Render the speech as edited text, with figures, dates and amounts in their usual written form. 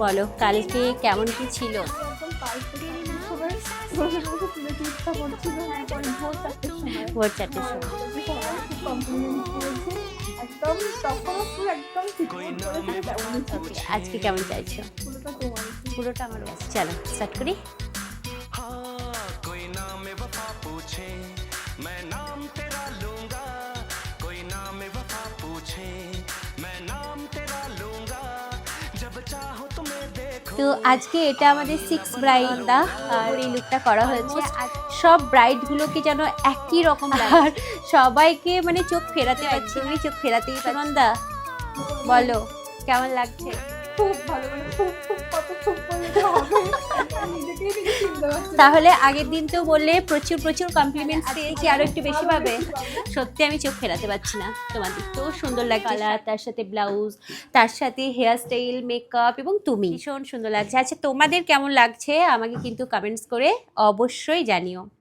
বলো কালকে কেমন কি ছিল? একদম পারফেক্ট সবাই বসে বসে তুলেতে ইচ্ছা করছিল। হ্যাঁ, পরে ভোর 4টের সময় ভোর 4টের সময়। সবাই খুব কমপ্লিমেন্ট দিয়েছে। একদম তখনও পুরো একদম ঠিকঠাক করে তেমনই ছিল। ওকে, আজকে কেমন চাইছো? পুরোটা তোমার। পুরোটা আমার ব্যাস। চলো স্টার্ট করি। कोई नाम वफा पूछे मैं नाम तेरा लूंगा कोई नाम वफा पूछे मैं नाम तेरा लूंगा जब चाहो तुम्हें देखो। তো আজকে এটা আমাদের 6 ব্রাইড দা আর এই লুকটা করা হয়েছে। আর সব ব্রাইড গুলোকে যেন একই রকম লাগে আর সবাইকে মানে চোখ ফেরাতে একদমই চোখ ফেরাতেই সুনন্দা বলো কেমন লাগছে? খুব ভালো, মানে খুব কত খুব বলতে হবে নিজেকেই নিজে চিনতে পারছি না। তাহলে আগের দিন তো বললে প্রচুর প্রচুর কমপ্লিমেন্টস পেয়েছি, আরো একটু বেশি পাবে। সত্যি আমি চোখ ফেরাতে পারছি না, তোমাদের তো সুন্দর লাগছে কালার, তার সাথে ব্লাউজ, তার সাথে হেয়ার স্টাইল, মেকআপ এবং তুমি ভীষণ সুন্দর লাগছে। আচ্ছা তোমাদের কেমন লাগছে আমাকে কিন্তু কমেন্টস করে অবশ্যই জানিও।